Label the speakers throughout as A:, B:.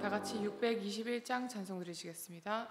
A: 다 같이 621장 찬송 드리시겠습니다.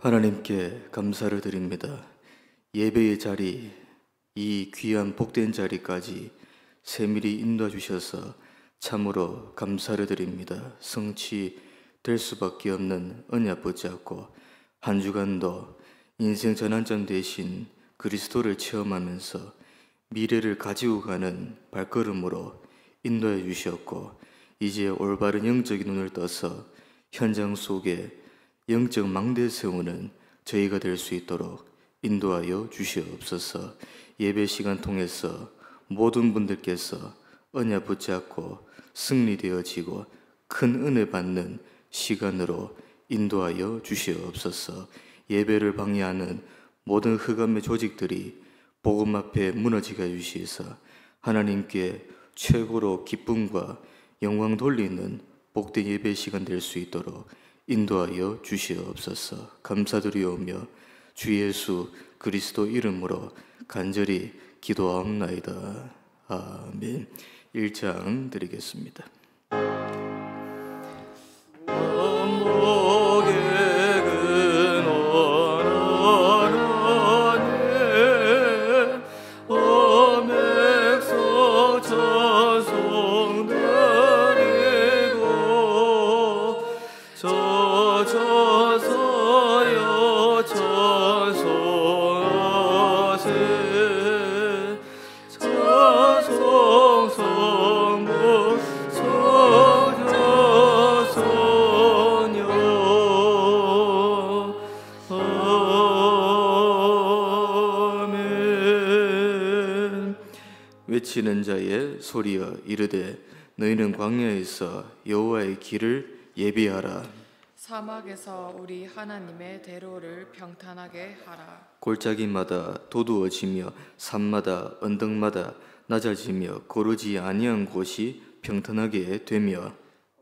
B: 하나님께 감사를 드립니다. 예배의 자리, 이 귀한 복된 자리까지 세밀히 인도해 주셔서 참으로 감사를 드립니다. 성취될 수밖에 없는 언약 붙잡고 한 주간도 인생 전환점 대신 그리스도를 체험하면서 미래를 가지고 가는 발걸음으로 인도해 주셨고, 이제 올바른 영적인 눈을 떠서 현장 속에 영적 망대 세우는 저희가 될 수 있도록 인도하여 주시옵소서. 예배 시간 통해서 모든 분들께서 언약 붙잡고 승리되어지고 큰 은혜 받는 시간으로 인도하여 주시옵소서. 예배를 방해하는 모든 흑암의 조직들이 복음 앞에 무너지게 해주시서 하나님께 최고로 기쁨과 영광 돌리는 복된 예배 시간 될 수 있도록 인도하여 주시옵소서. 감사드리오며 주 예수 그리스도 이름으로 간절히 기도하옵나이다. 아멘. 1장 드리겠습니다. 외치는 자의 소리여 이르되 너희는 광야에서 여호와의 길을 예비하라.
A: 사막에서 우리 하나님의 대로를 평탄하게 하라.
B: 골짜기마다 도두어지며 산마다 언덕마다 낮아지며 고르지 아니한 곳이 평탄하게 되며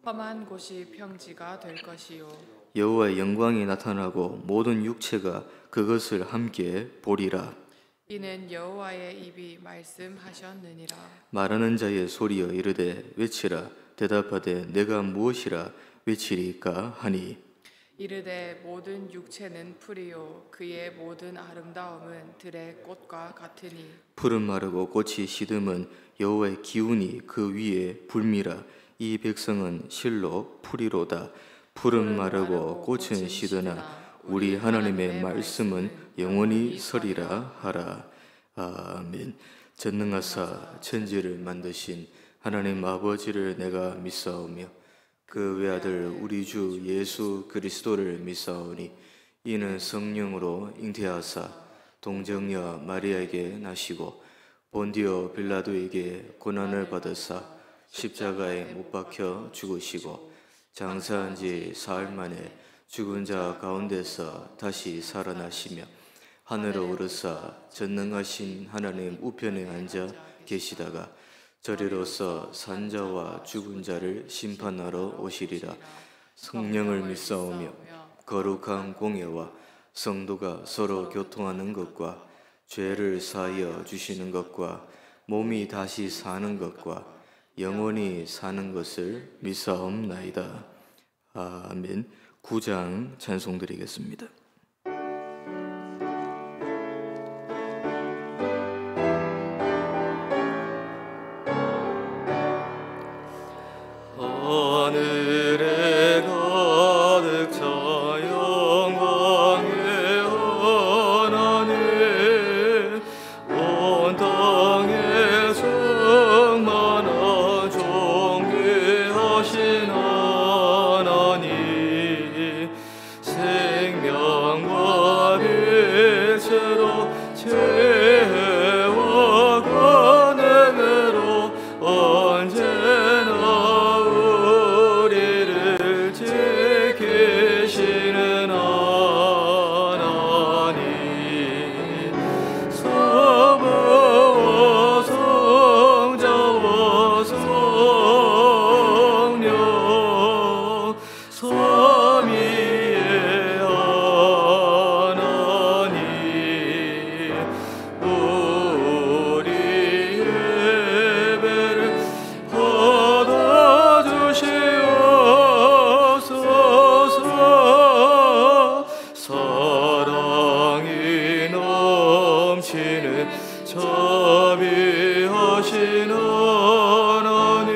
A: 험한 곳이 평지가 될 것이요
B: 여호와의 영광이 나타나고 모든 육체가 그것을 함께 보리라.
A: 이는 여호와의 입이 말씀하셨느니라.
B: 말하는 자의 소리여 이르되 외치라. 대답하되 내가 무엇이라 외치리까 하니
A: 이르되 모든 육체는 풀이요 그의 모든 아름다움은 들의 꽃과 같으니
B: 풀은 마르고 꽃이 시듬은 여호와의 기운이 그 위에 불미라. 이 백성은 실로 풀이로다. 풀은 마르고 꽃은 시드나 우리 하나님의 말씀은 영원히 서리라 하라. 아멘. 전능하사 천지를 만드신 하나님 아버지를 내가 믿사오며 그 외아들 우리 주 예수 그리스도를 믿사오니 이는 성령으로 잉태하사 동정녀 마리아에게 나시고 본디오 빌라도에게 고난을 받으사 십자가에 못 박혀 죽으시고 장사한 지 사흘 만에 죽은 자 가운데서 다시 살아나시며 하늘로 오르사 전능하신 하나님 우편에 앉아 계시다가 저리로서 산자와 죽은 자를 심판하러 오시리라. 성령을 믿사오며 거룩한 공예와 성도가 서로 교통하는 것과 죄를 사하여 주시는 것과 몸이 다시 사는 것과 영원히 사는 것을 믿사옵나이다. 아멘. 9장 찬송 드리겠습니다. 하늘에 가득 차 영광의 하나님, 온 땅에 충만한 존귀하신 하나님, 생명과 빛으로 지혜와 권능으로 언제나 우리를 지키시는 하나님, 성부와 성자와 성령 삼위의 하나님, 우리 예배를 받아주시옵소서. 사랑이 넘치는 자비하신 하나님,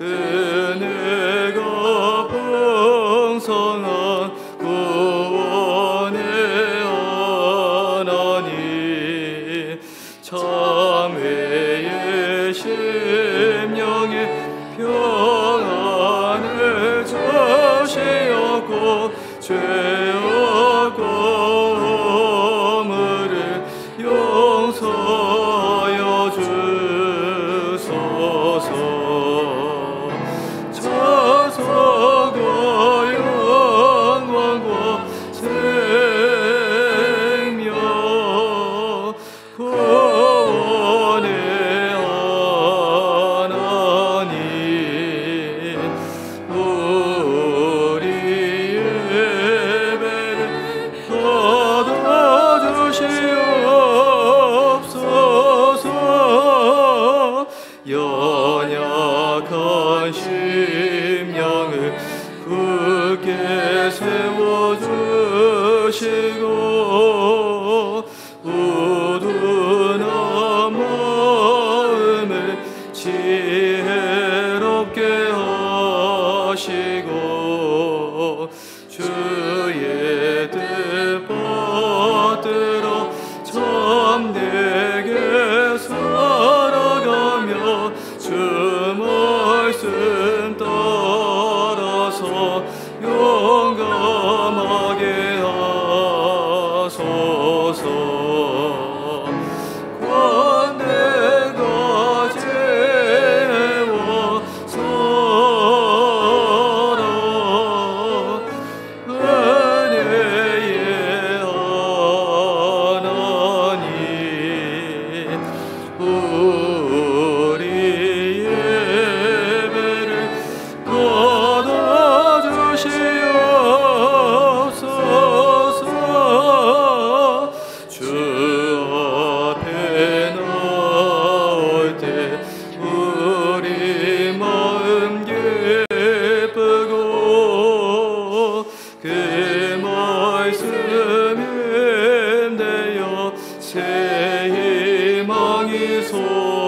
B: 은혜가 풍성한 구원의 하나님, 참회의 심령에 평안을 주시옵고 죄와 허물을 용서하여 주소서. 찬송과 영광과 생명 구원의 하나님, 우리 예배를 받아주시옵소서. 연약한 심령을 굳게 세워주시고 우둔한 마음을 지혜롭게 하시고 주의 뜻 받들어 참되게 살아가며 주 말씀 따라서 용감하게 하소서. 관대가 죄와 사랑 은혜의 하나님, 우리 예배를 받아주시옵소서. 주 앞에 나올 때 우리 마음 기쁘고 그 말씀 힘내어 새 희망이 솟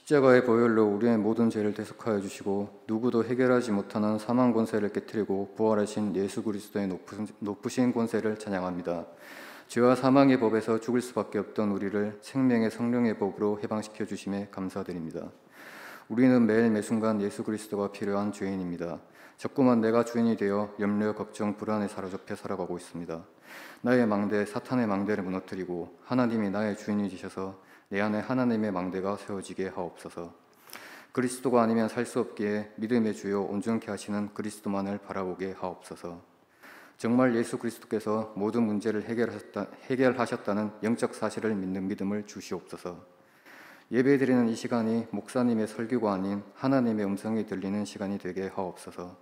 C: 십자가의 보혈로 우리의 모든 죄를 대속하여 주시고 누구도 해결하지 못하는 사망 권세를 깨뜨리고 부활하신 예수 그리스도의 높으신 권세를 찬양합니다. 죄와 사망의 법에서 죽을 수밖에 없던 우리를 생명의 성령의 법으로 해방시켜 주심에 감사드립니다. 우리는 매일 매순간 예수 그리스도가 필요한 죄인입니다. 자꾸만 내가 주인이 되어 염려, 걱정, 불안에 사로잡혀 살아가고 있습니다. 나의 망대, 사탄의 망대를 무너뜨리고 하나님이 나의 주인이 되셔서 내 안에 하나님의 망대가 세워지게 하옵소서. 그리스도가 아니면 살 수 없기에 믿음의 주요 온전케 하시는 그리스도만을 바라보게 하옵소서. 정말 예수 그리스도께서 모든 문제를 해결하셨다는 영적 사실을 믿는 믿음을 주시옵소서. 예배드리는 이 시간이 목사님의 설교가 아닌 하나님의 음성이 들리는 시간이 되게 하옵소서.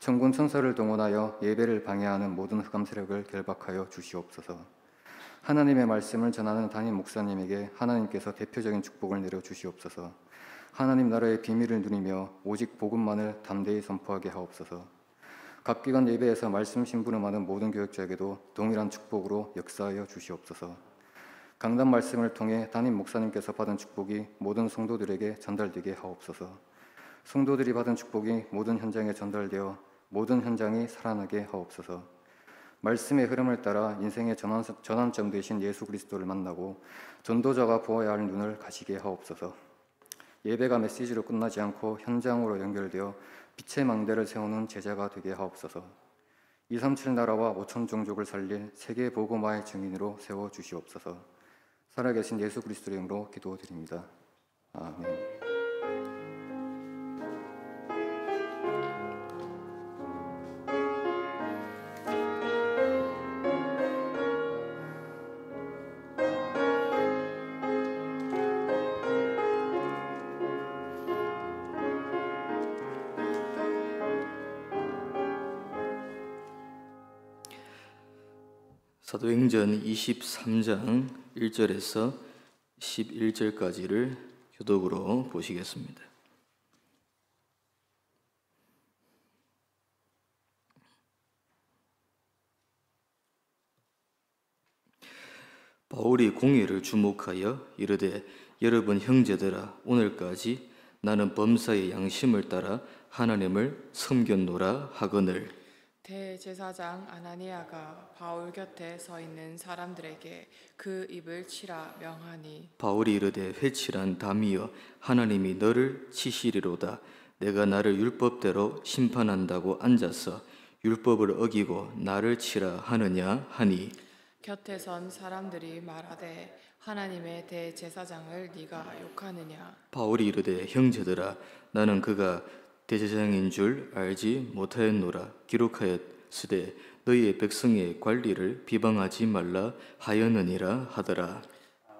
C: 천군 천사를 동원하여 예배를 방해하는 모든 흑암 세력을 결박하여 주시옵소서. 하나님의 말씀을 전하는 담임 목사님에게 하나님께서 대표적인 축복을 내려 주시옵소서. 하나님 나라의 비밀을 누리며 오직 복음만을 담대히 선포하게 하옵소서. 각기관 예배에서 말씀 심부름하는 모든 교역자에게도 동일한 축복으로 역사하여 주시옵소서. 강단 말씀을 통해 담임 목사님께서 받은 축복이 모든 성도들에게 전달되게 하옵소서. 성도들이 받은 축복이 모든 현장에 전달되어 모든 현장이 살아나게 하옵소서. 말씀의 흐름을 따라 인생의 전환점 되신 예수 그리스도를 만나고 전도자가 보아야 할 눈을 가시게 하옵소서. 예배가 메시지로 끝나지 않고 현장으로 연결되어 빛의 망대를 세우는 제자가 되게 하옵소서. 237 나라와 5천 종족을 살릴 세계 복음화의 증인으로 세워 주시옵소서. 살아계신 예수 그리스도의 이름으로 기도드립니다. 아멘.
B: 사도행전 23장 1절에서 11절까지를 교독으로 보시겠습니다. 바울이 공회를 주목하여 이르되 여러분 형제들아 오늘까지 나는 범사의 양심을 따라 하나님을 섬겼노라 하거늘.
A: 대제사장 아나니아가 바울 곁에 서 있는 사람들에게 그 입을 치라 명하니
B: 바울이 이르되 회칠한 담이여 하나님이 너를 치시리로다. 내가 나를 율법대로 심판한다고 앉아서 율법을 어기고 나를 치라 하느냐 하니
A: 곁에 선 사람들이 말하되 하나님의 대제사장을 네가 욕하느냐.
B: 바울이 이르되 형제들아 나는 그가 대제사장인 줄 알지 못하였노라. 기록하였으되 너희의 백성의 관리를 비방하지 말라 하였느니라 하더라.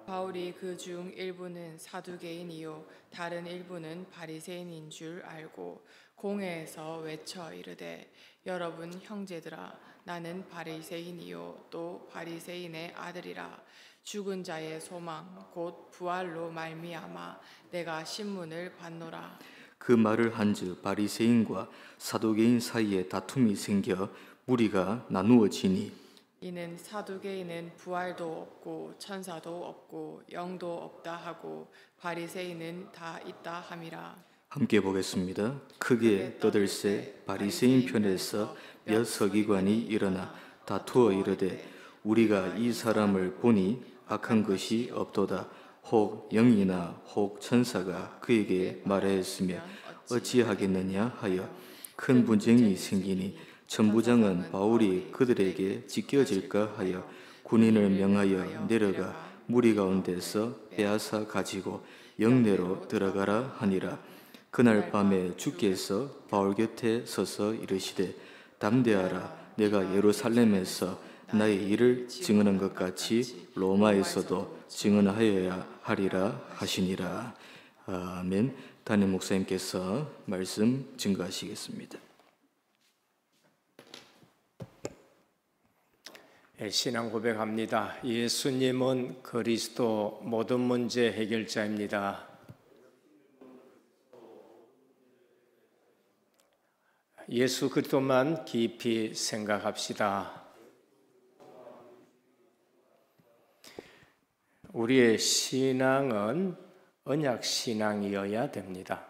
A: 바울이 그 중 일부는 사두개인이요 다른 일부는 바리새인인 줄 알고 공회에서 외쳐 이르되 여러분 형제들아 나는 바리새인이요 또 바리새인의 아들이라. 죽은 자의 소망 곧 부활로 말미암아 내가 신문을 받노라.
B: 그 말을 한즉 바리새인과 사두개인 사이에 다툼이 생겨 무리가 나누어지니
A: 이는 사두개인은 부활도 없고 천사도 없고 영도 없다 하고 바리새인은 다 있다 함이라.
B: 함께 보겠습니다. 크게 떠들새 바리새인 편에서 몇 서기관이 일어나 다투어 이르되 우리가 이 사람을 보니 악한 것이 없도다. 혹 영이나 혹 천사가 그에게 말하였으며 어찌하겠느냐 하여 큰 분쟁이 생기니 천부장은 바울이 그들에게 지켜질까 하여 군인을 명하여 내려가 무리 가운데서 빼앗아 가지고 영내로 들어가라 하니라. 그날 밤에 주께서 바울 곁에 서서 이르시되 담대하라. 내가 예루살렘에서 나의 일을 증언한 것 같이 로마에서도 증언하여야 하리라 하시니라. 아멘. 담임 목사님께서 말씀 증거하시겠습니다.
D: 신앙 고백합니다. 예수님은 그리스도 모든 문제 해결자입니다. 예수 그리스도만 깊이 생각합시다. 우리의 신앙은 언약 신앙이어야 됩니다.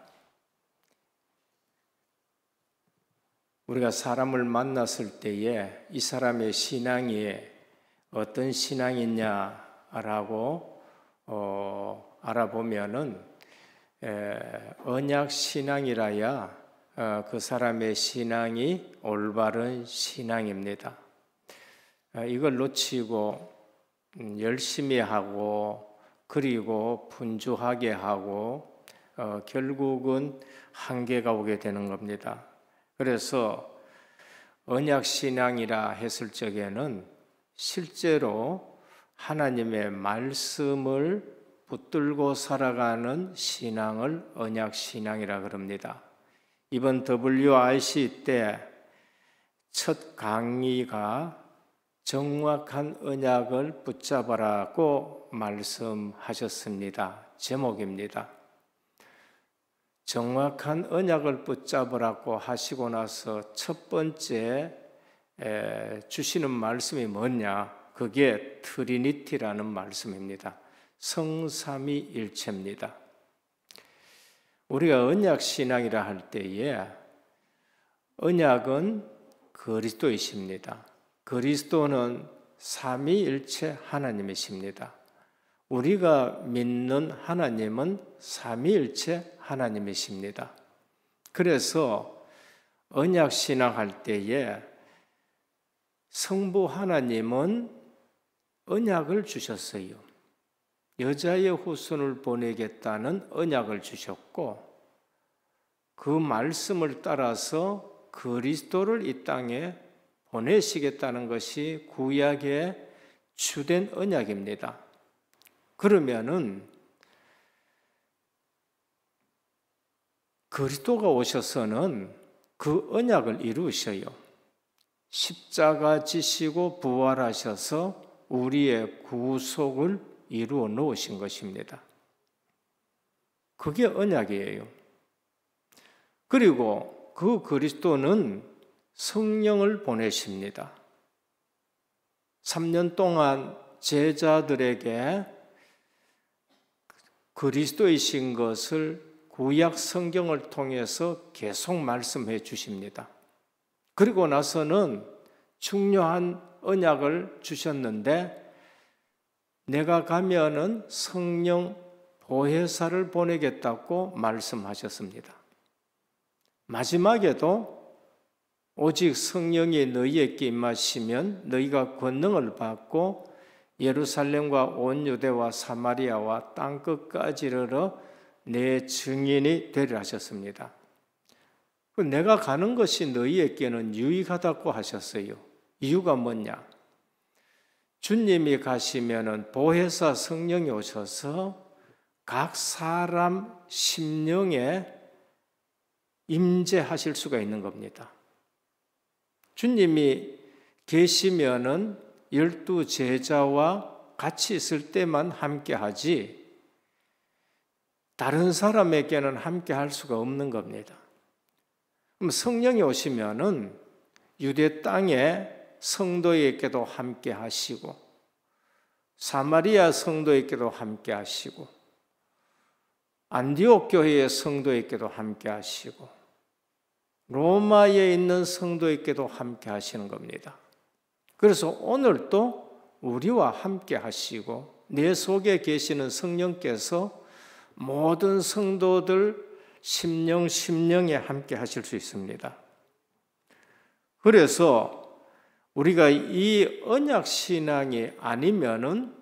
D: 우리가 사람을 만났을 때에 이 사람의 신앙이 어떤 신앙이냐라고 알아보면은 언약 신앙이라야 그 사람의 신앙이 올바른 신앙입니다. 이걸 놓치고 열심히 하고 그리고 분주하게 하고 결국은 한계가 오게 되는 겁니다. 그래서 언약 신앙이라 했을 적에는 실제로 하나님의 말씀을 붙들고 살아가는 신앙을 언약 신앙이라 그럽니다. 이번 WRC 때 첫 강의가 정확한 언약을 붙잡아라고 말씀하셨습니다. 제목입니다. 정확한 언약을 붙잡으라고 하시고 나서 첫 번째 주시는 말씀이 뭐냐? 그게 트리니티라는 말씀입니다. 성삼위일체입니다. 우리가 언약 신앙이라 할 때에 언약은 그리스도이십니다. 그리스도는 삼위일체 하나님이십니다. 우리가 믿는 하나님은 삼위일체 하나님이십니다. 그래서 언약 신앙할 때에 성부 하나님은 언약을 주셨어요. 여자의 후손을 보내겠다는 언약을 주셨고 그 말씀을 따라서 그리스도를 이 땅에 보내시겠다는 것이 구약의 주된 언약입니다. 그러면은 그리스도가 오셔서는 그 언약을 이루셔요. 십자가 지시고 부활하셔서 우리의 구속을 이루어 놓으신 것입니다. 그게 언약이에요. 그리고 그 그리스도는 성령을 보내십니다. 3년 동안 제자들에게 그리스도이신 것을 구약 성경을 통해서 계속 말씀해 주십니다. 그리고 나서는 중요한 언약을 주셨는데 내가 가면은 성령 보혜사를 보내겠다고 말씀하셨습니다. 마지막에도 오직 성령이 너희에게 임하시면 너희가 권능을 받고 예루살렘과 온 유대와 사마리아와 땅끝까지 이르러 내 증인이 되리라 하셨습니다. 내가 가는 것이 너희에게는 유익하다고 하셨어요. 이유가 뭐냐? 주님이 가시면은 보혜사 성령이 오셔서 각 사람 심령에 임재하실 수가 있는 겁니다. 주님이 계시면은 12 제자와 같이 있을 때만 함께 하지 다른 사람에게는 함께 할 수가 없는 겁니다. 그럼 성령이 오시면은 유대 땅에 성도에게도 함께 하시고 사마리아 성도에게도 함께 하시고 안디옥 교회의 성도에게도 함께 하시고 로마에 있는 성도에게도 함께 하시는 겁니다. 그래서 오늘도 우리와 함께 하시고 내 속에 계시는 성령께서 모든 성도들 심령에 함께 하실 수 있습니다. 그래서 우리가 이 언약 신앙이 아니면은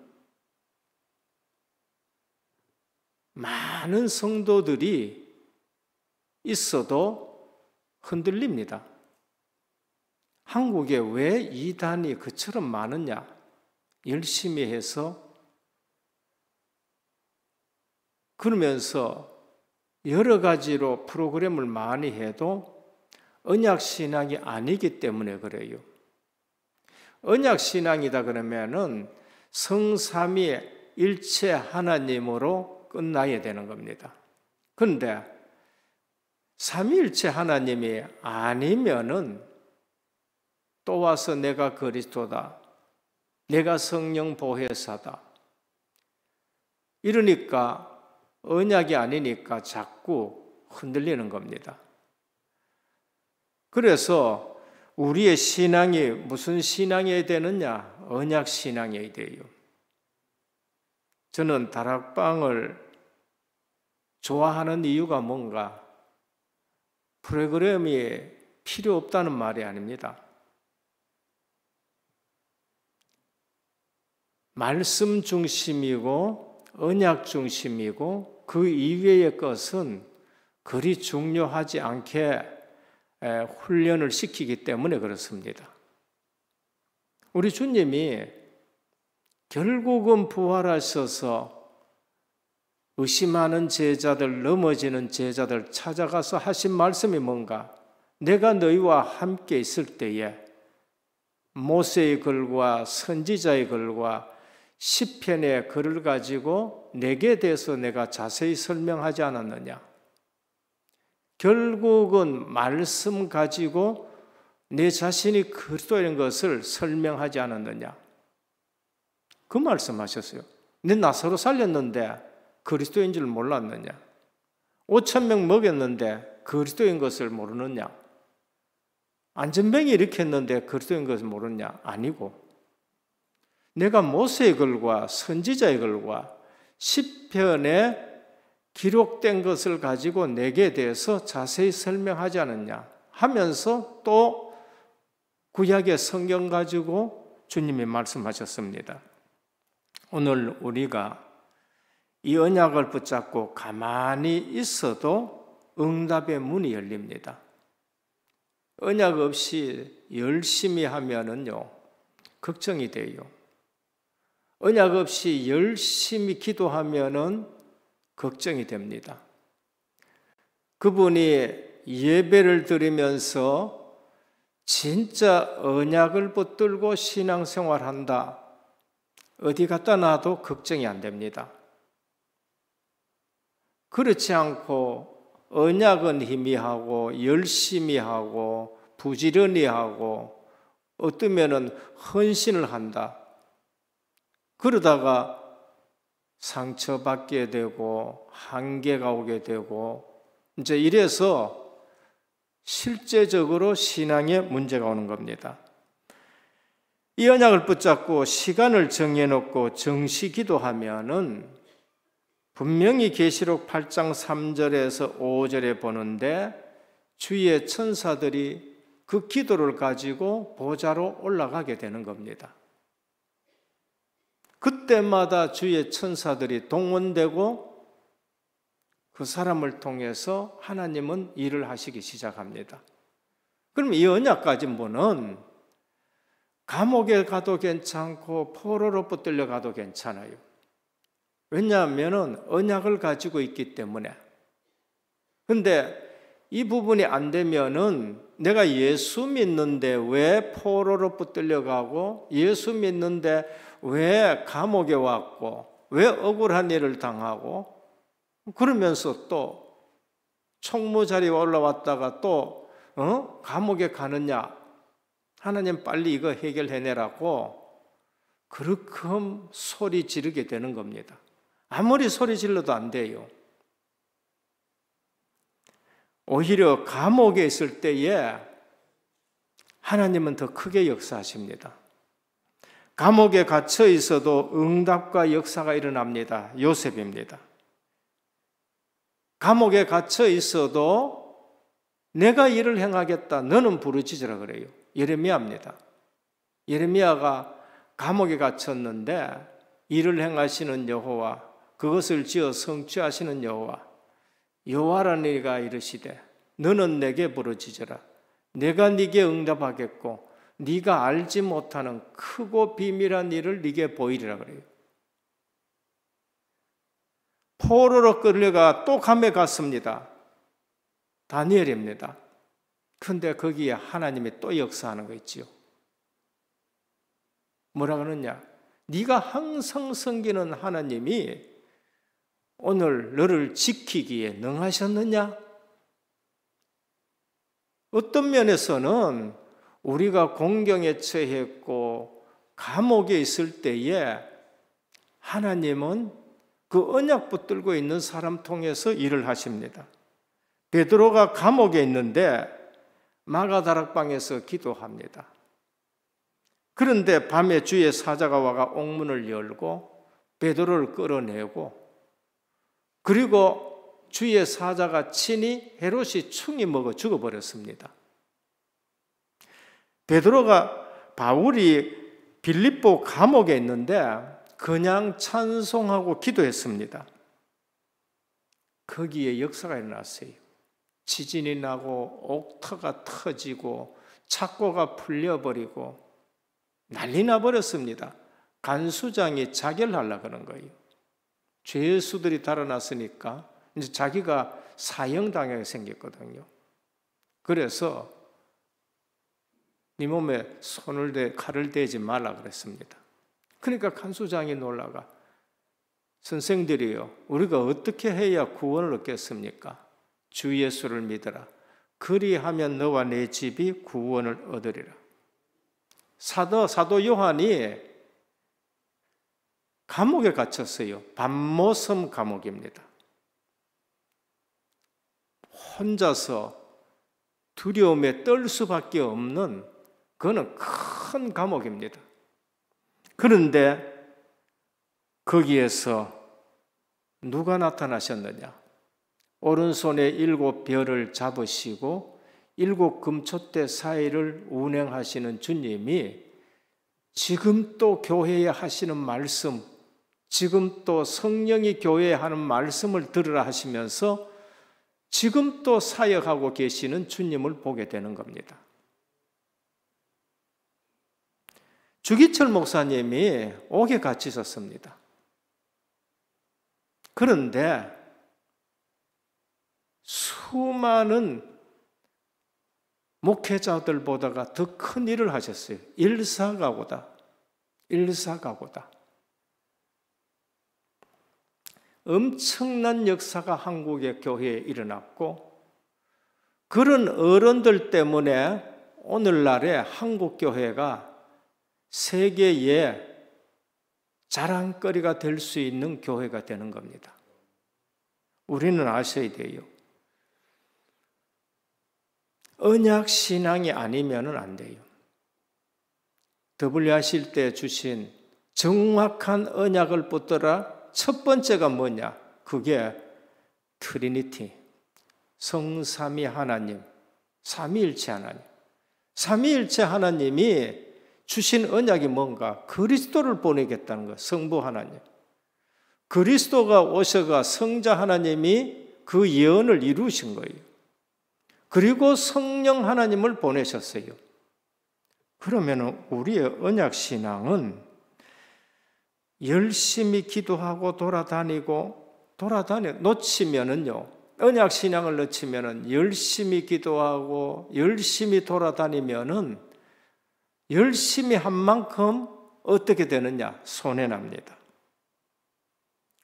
D: 많은 성도들이 있어도 흔들립니다. 한국에 왜 이단이 그처럼 많으냐? 열심히 해서 그러면서 여러 가지로 프로그램을 많이 해도 언약 신앙이 아니기 때문에 그래요. 언약 신앙이다 그러면은 성삼위 일체 하나님으로 끝나야 되는 겁니다. 그런데 삼위일체 하나님이 아니면은 또 와서 내가 그리스도다, 내가 성령 보혜사다 이러니까 언약이 아니니까 자꾸 흔들리는 겁니다. 그래서 우리의 신앙이 무슨 신앙이어야 되느냐? 언약 신앙이어야 돼요. 저는 다락방을 좋아하는 이유가 뭔가? 프로그램이 필요 없다는 말이 아닙니다. 말씀 중심이고 언약 중심이고 그 이외의 것은 그리 중요하지 않게 훈련을 시키기 때문에 그렇습니다. 우리 주님이 결국은 부활하셔서 의심하는 제자들, 넘어지는 제자들 찾아가서 하신 말씀이 뭔가? 내가 너희와 함께 있을 때에 모세의 글과 선지자의 글과 시편의 글을 가지고 내게 대해서 내가 자세히 설명하지 않았느냐? 결국은 말씀 가지고 내 자신이 그리스도인 것을 설명하지 않았느냐? 그 말씀하셨어요. 내 나사로 살렸는데 그리스도인 줄 몰랐느냐? 5,000명 먹였는데 그리스도인 것을 모르느냐? 안전병이 일으켰는데 그리스도인 것을 모르느냐? 아니고 내가 모세의 글과 선지자의 글과 시편에 기록된 것을 가지고 내게 대해서 자세히 설명하지 않았냐 하면서 또 구약의 성경 가지고 주님이 말씀하셨습니다. 오늘 우리가 이 언약을 붙잡고 가만히 있어도 응답의 문이 열립니다. 언약 없이 열심히 하면은요, 걱정이 돼요. 언약 없이 열심히 기도하면은 걱정이 됩니다. 그분이 예배를 드리면서 진짜 언약을 붙들고 신앙생활한다. 어디 갖다 놔도 걱정이 안 됩니다. 그렇지 않고 언약은 희미하고 열심히 하고 부지런히 하고 어떠면은 헌신을 한다. 그러다가 상처받게 되고 한계가 오게 되고 이제 이래서 실제적으로 신앙에 문제가 오는 겁니다. 이 언약을 붙잡고 시간을 정해놓고 정시 기도하면은 분명히 계시록 8장 3절에서 5절에 보는데 주의 천사들이 그 기도를 가지고 보좌로 올라가게 되는 겁니다. 그때마다 주의 천사들이 동원되고 그 사람을 통해서 하나님은 일을 하시기 시작합니다. 그럼 이 언약 가진 분은 감옥에 가도 괜찮고 포로로 붙들려 가도 괜찮아요. 왜냐하면 언약을 가지고 있기 때문에. 근데 이 부분이 안 되면은 내가 예수 믿는데 왜 포로로 붙들려 가고 예수 믿는데 왜 감옥에 왔고 왜 억울한 일을 당하고 그러면서 또 총무 자리에 올라왔다가 또 감옥에 가느냐? 하나님 빨리 이거 해결해내라고 그렇게 소리 지르게 되는 겁니다. 아무리 소리 질러도 안 돼요. 오히려 감옥에 있을 때에 하나님은 더 크게 역사하십니다. 감옥에 갇혀 있어도 응답과 역사가 일어납니다. 요셉입니다. 감옥에 갇혀 있어도 내가 일을 행하겠다. 너는 부르짖으라 그래요. 예레미야입니다. 예레미야가 감옥에 갇혔는데 일을 행하시는 여호와, 그것을 지어 성취하시는 여호와, 여호와라는 이가 이르시되 너는 내게 부르짖으라. 내가 네게 응답하겠고 네가 알지 못하는 크고 비밀한 일을 네게 보이리라 그래요. 포로로 끌려가 또 감에 갔습니다. 다니엘입니다. 그런데 거기에 하나님이 또 역사하는 거 있지요. 뭐라 그러냐? 네가 항상 섬기는 하나님이 오늘 너를 지키기에 능하셨느냐? 어떤 면에서는 우리가 공경에 처했고 감옥에 있을 때에 하나님은 그 언약 붙들고 있는 사람 통해서 일을 하십니다. 베드로가 감옥에 있는데 마가다락방에서 기도합니다. 그런데 밤에 주의 사자가 와가 옥문을 열고 베드로를 끌어내고, 그리고 주의 사자가 친히 헤롯이 충이 먹어 죽어버렸습니다. 바울이 빌립보 감옥에 있는데 그냥 찬송하고 기도했습니다. 거기에 역사가 일어났어요. 지진이 나고 옥터가 터지고 착고가 풀려버리고 난리 나버렸습니다. 간수장이 자결하려고 하는 거예요. 죄수들이 달아났으니까 이제 자기가 사형당하게 생겼거든요. 그래서 네 몸에 칼을 대지 말라 그랬습니다. 그러니까 간수장이 놀라가, 선생들이요, 우리가 어떻게 해야 구원을 얻겠습니까? 주 예수를 믿어라. 그리하면 너와 내 집이 구원을 얻으리라. 사도 요한이 감옥에 갇혔어요. 밤모섬 감옥입니다. 혼자서 두려움에 떨 수밖에 없는, 그거는 큰 감옥입니다. 그런데 거기에서 누가 나타나셨느냐? 오른손에 7 별을 잡으시고 7 금촛대 사이를 운행하시는 주님이 지금 또 교회에 하시는 말씀, 지금 또 성령이 교회에 하는 말씀을 들으라 하시면서 지금 또 사역하고 계시는 주님을 보게 되는 겁니다. 주기철 목사님이 옥에 갇히셨습니다. 그런데 수많은 목회자들보다가 더 큰 일을 하셨어요. 일사가고다. 엄청난 역사가 한국의 교회에 일어났고, 그런 어른들 때문에 오늘날의 한국 교회가 세계의 자랑거리가 될 수 있는 교회가 되는 겁니다. 우리는 아셔야 돼요. 언약 신앙이 아니면 안 돼요. 더블유하실 때 주신 정확한 언약을 붙들어 첫 번째가 뭐냐? 그게 트리니티, 성삼위 하나님, 삼위일체 하나님. 삼위일체 하나님이 주신 언약이 뭔가? 그리스도를 보내겠다는 거, 성부 하나님. 그리스도가 오셔가 성자 하나님이 그 예언을 이루신 거예요. 그리고 성령 하나님을 보내셨어요. 그러면 우리의 언약 신앙은 열심히 기도하고 놓치면은요, 언약 신앙을 놓치면은 열심히 기도하고 열심히 돌아다니면은 열심히 한 만큼 어떻게 되느냐? 손해납니다.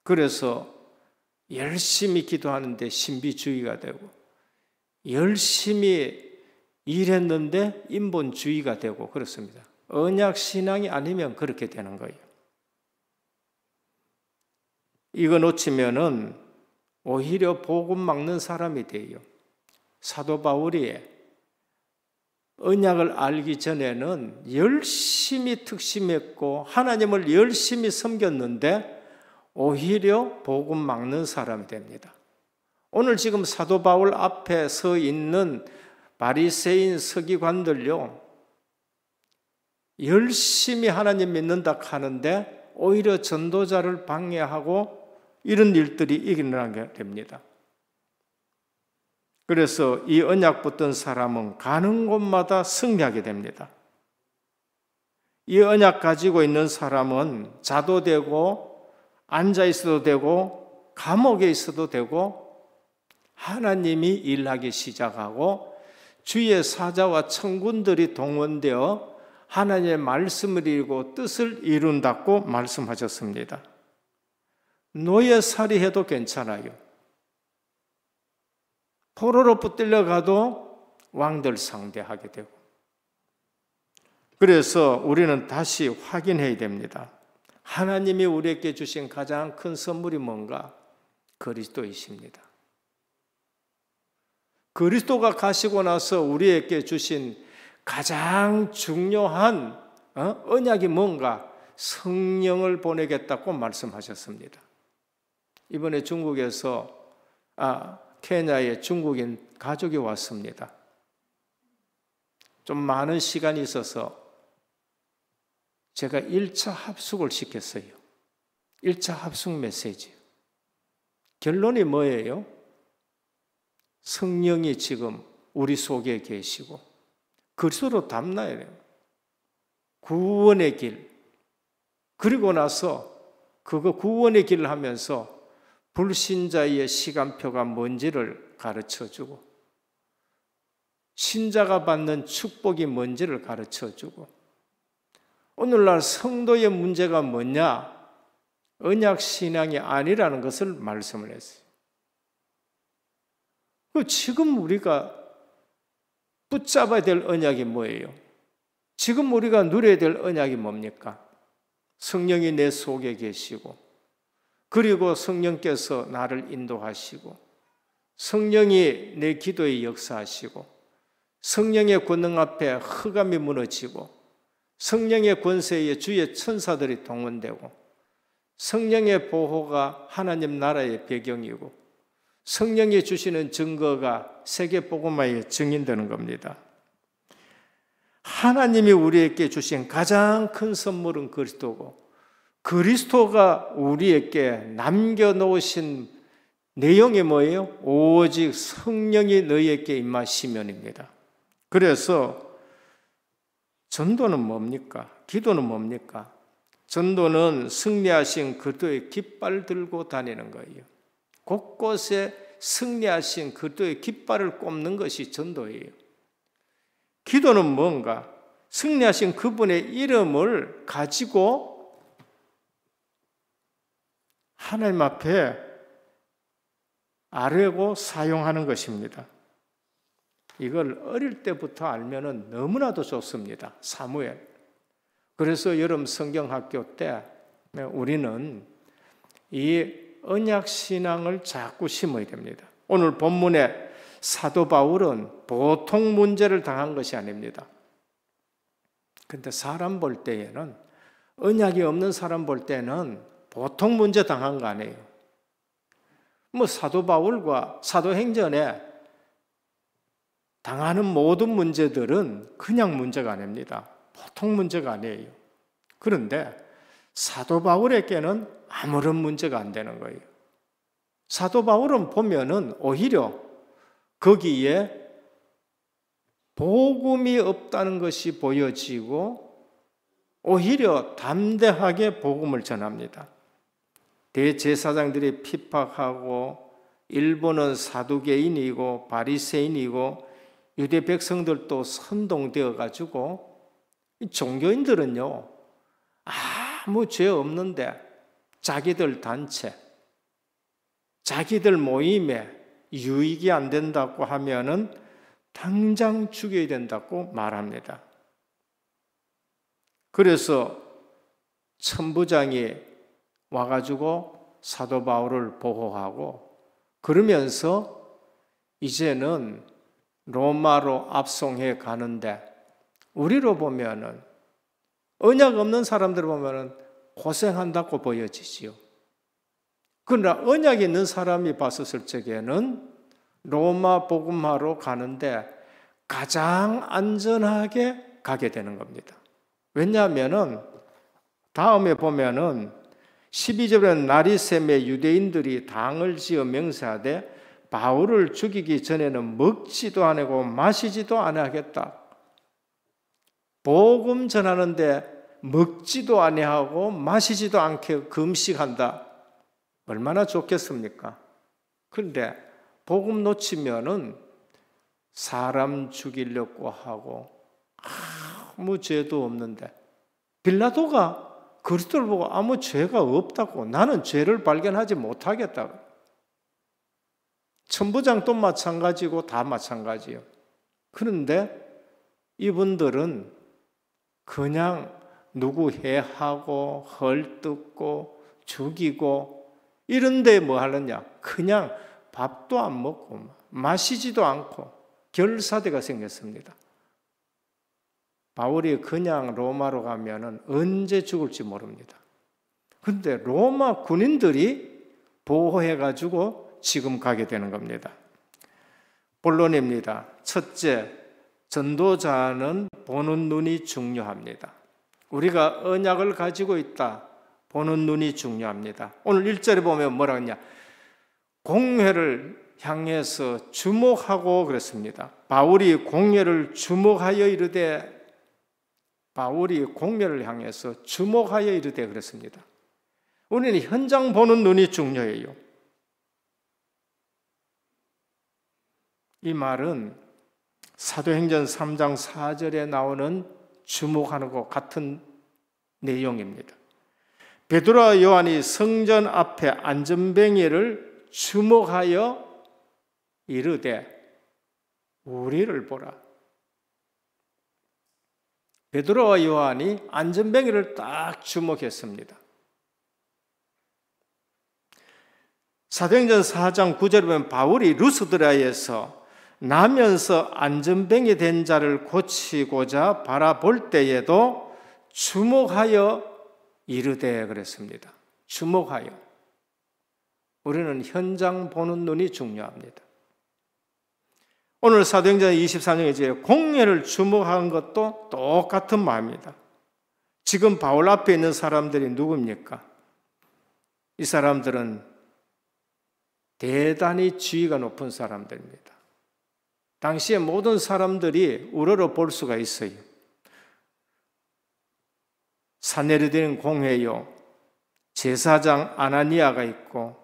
D: 그래서 열심히 기도하는데 신비주의가 되고, 열심히 일했는데 인본주의가 되고 그렇습니다. 언약 신앙이 아니면 그렇게 되는 거예요. 이거 놓치면은 오히려 복음 막는 사람이 돼요. 사도 바울이 언약을 알기 전에는 열심히 특심했고 하나님을 열심히 섬겼는데 오히려 복음 막는 사람이 됩니다. 오늘 지금 사도 바울 앞에 서 있는 바리새인 서기관들요, 열심히 하나님 믿는다 하는데 오히려 전도자를 방해하고 이런 일들이 일어나게 됩니다. 그래서 이 언약 붙든 사람은 가는 곳마다 승리하게 됩니다. 이 언약 가지고 있는 사람은 자도 되고 앉아 있어도 되고 감옥에 있어도 되고 하나님이 일하기 시작하고 주의 사자와 천군들이 동원되어 하나님의 말씀을 이루고 뜻을 이룬다고 말씀하셨습니다. 노예살이 해도 괜찮아요. 포로로 붙들려 가도 왕들 상대하게 되고. 그래서 우리는 다시 확인해야 됩니다. 하나님이 우리에게 주신 가장 큰 선물이 뭔가? 그리스도이십니다. 그리스도가 가시고 나서 우리에게 주신 가장 중요한 언약이 뭔가? 성령을 보내겠다고 말씀하셨습니다. 이번에 중국에서 케냐에 중국인 가족이 왔습니다. 좀 많은 시간이 있어서 제가 1차 합숙을 시켰어요. 1차 합숙 메시지. 결론이 뭐예요? 성령이 지금 우리 속에 계시고 그리스도로 담나야 돼요. 구원의 길. 그리고 나서 그거 구원의 길을 하면서 불신자의 시간표가 뭔지를 가르쳐주고 신자가 받는 축복이 뭔지를 가르쳐주고 오늘날 성도의 문제가 뭐냐? 언약 신앙이 아니라는 것을 말씀을 했어요. 지금 우리가 붙잡아야 될 언약이 뭐예요? 지금 우리가 누려야 될 언약이 뭡니까? 성령이 내 속에 계시고 그리고 성령께서 나를 인도하시고 성령이 내 기도에 역사하시고 성령의 권능 앞에 흑암이 무너지고 성령의 권세에 주의 천사들이 동원되고 성령의 보호가 하나님 나라의 배경이고 성령이 주시는 증거가 세계복음화에 증인되는 겁니다. 하나님이 우리에게 주신 가장 큰 선물은 그리스도고 그리스도가 우리에게 남겨놓으신 내용이 뭐예요? 오직 성령이 너희에게 임하시면입니다. 그래서 전도는 뭡니까? 기도는 뭡니까? 전도는 승리하신 그리스도의 깃발 들고 다니는 거예요. 곳곳에 승리하신 그리스도의 깃발을 꼽는 것이 전도예요. 기도는 뭔가? 승리하신 그분의 이름을 가지고 하나님 앞에 아뢰고 사용하는 것입니다. 이걸 어릴 때부터 알면은 너무나도 좋습니다. 사무엘. 그래서 여름 성경학교 때 우리는 이 언약 신앙을 자꾸 심어야 됩니다. 오늘 본문에 사도 바울은 보통 문제를 당한 것이 아닙니다. 근데 사람 볼 때에는 언약이 없는 사람 볼 때는 보통 문제 당한 거 아니에요. 사도 바울과 사도행전에 당하는 모든 문제들은 그냥 문제가 아닙니다. 보통 문제가 아니에요. 그런데 사도 바울에게는 아무런 문제가 안 되는 거예요. 사도 바울은 보면은 오히려 거기에 복음이 없다는 것이 보여지고 오히려 담대하게 복음을 전합니다. 대제사장들이 핍박하고 일본은 사두개인이고 바리새인이고 유대 백성들도 선동되어 가지고 종교인들은요 아무 죄 없는데 자기들 단체, 자기들 모임에 유익이 안 된다고 하면은 당장 죽여야 된다고 말합니다. 그래서 천부장이 와가지고 사도 바울을 보호하고 그러면서 이제는 로마로 압송해 가는데 우리로 보면은 언약 없는 사람들 보면은 고생한다고 보여지지요. 그러나 언약이 있는 사람이 봤었을 적에는 로마 복음화로 가는데 가장 안전하게 가게 되는 겁니다. 왜냐하면은 다음에 보면은 12절에는 나리셈의 유대인들이 당을 지어 명세하되 바울을 죽이기 전에는 먹지도 아니고 마시지도 아니하겠다. 복음 전하는데 먹지도 아니하고 마시지도 않게 금식한다. 얼마나 좋겠습니까? 그런데 복음 놓치면은 사람 죽이려고 하고 아무 죄도 없는데 빌라도가 그리스도를 보고 아무 죄가 없다고 나는 죄를 발견하지 못하겠다고. 천부장도 마찬가지고 다 마찬가지예요. 그런데 이분들은 그냥 누구 해하고 헐뜯고 죽이고 이런데 뭐 하느냐? 그냥 밥도 안 먹고 마시지도 않고 결사대가 생겼습니다. 바울이 그냥 로마로 가면은 언제 죽을지 모릅니다. 근데 로마 군인들이 보호해가지고 지금 가게 되는 겁니다. 본론입니다. 첫째, 전도자는 보는 눈이 중요합니다. 우리가 언약을 가지고 있다. 보는 눈이 중요합니다. 오늘 1절에 보면 뭐라 하냐? 공회를 향해서 주목하고 그랬습니다. 바울이 공회를 주목하여 이르되, 바울이 공회를 향해서 주목하여 이르되 그랬습니다. 우리는 현장 보는 눈이 중요해요. 이 말은 사도행전 3장 4절에 나오는 주목하는 것 같은 내용입니다. 베드로와 요한이 성전 앞에 안전뱅이를 주목하여 이르되 우리를 보라. 베드로와 요한이 안전뱅이를 딱 주목했습니다. 사도행전 4장 9절에 보면 바울이 루스드라에서 나면서 안전뱅이 된 자를 고치고자 바라볼 때에도 주목하여 이르되 그랬습니다. 주목하여. 우리는 현장 보는 눈이 중요합니다. 오늘 사도행전 23장에 이제 공회를 주목한 것도 똑같은 마음입니다. 지금 바울 앞에 있는 사람들이 누굽니까? 이 사람들은 대단히 지위가 높은 사람들입니다. 당시에 모든 사람들이 우러러 볼 수가 있어요. 사네르딘 공회요, 제사장 아나니아가 있고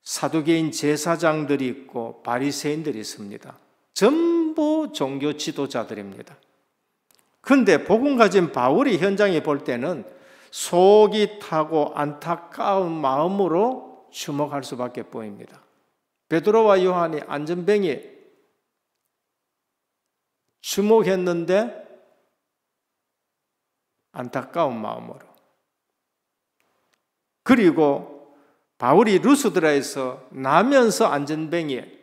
D: 사두개인 제사장들이 있고 바리새인들이 있습니다. 전부 종교 지도자들입니다. 그런데 복음 가진 바울이 현장에 볼 때는 속이 타고 안타까운 마음으로 주목할 수밖에 보입니다. 베드로와 요한이 안전뱅이 주목했는데 안타까운 마음으로. 그리고 바울이 루스드라에서 나면서 안전뱅이에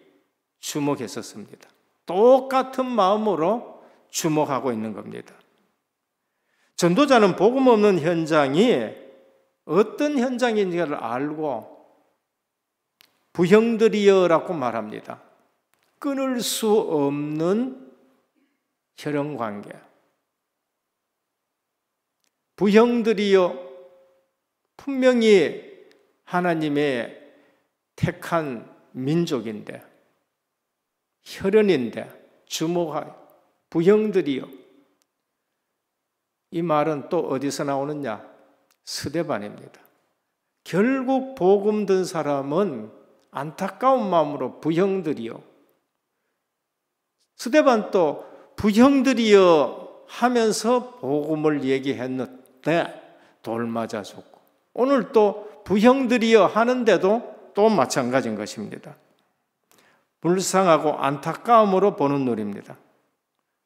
D: 주목했었습니다. 똑같은 마음으로 주목하고 있는 겁니다. 전도자는 복음 없는 현장이 어떤 현장인지를 알고 부형들이여라고 말합니다. 끊을 수 없는 혈연관계. 부형들이여 분명히 하나님의 택한 민족인데 혈연인데 주목하여 부형들이여. 이 말은 또 어디서 나오느냐? 스데반입니다. 결국 복음 든 사람은 안타까운 마음으로 부형들이여. 스데반 또 부형들이여 하면서 복음을 얘기했는데 돌 맞아 죽고, 오늘 또 부형들이여 하는데도 또 마찬가지인 것입니다. 불쌍하고 안타까움으로 보는 눈입니다.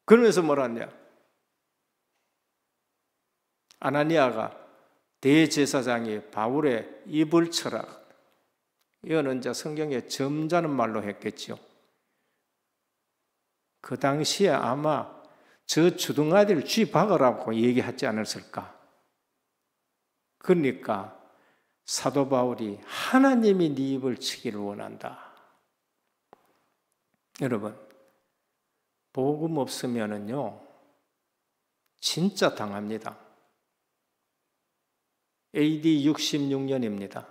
D: 그러면서 뭐라 하냐? 아나니아가 대제사장이 바울의 입을 쳐라. 이거는 이제 성경에 점잖은 말로 했겠죠. 그 당시에 아마 저 주둥아리를 쥐 박으라고 얘기하지 않았을까. 그러니까 사도 바울이 하나님이 네 입을 치기를 원한다. 여러분, 복음 없으면은요 진짜 당합니다. AD 66년입니다.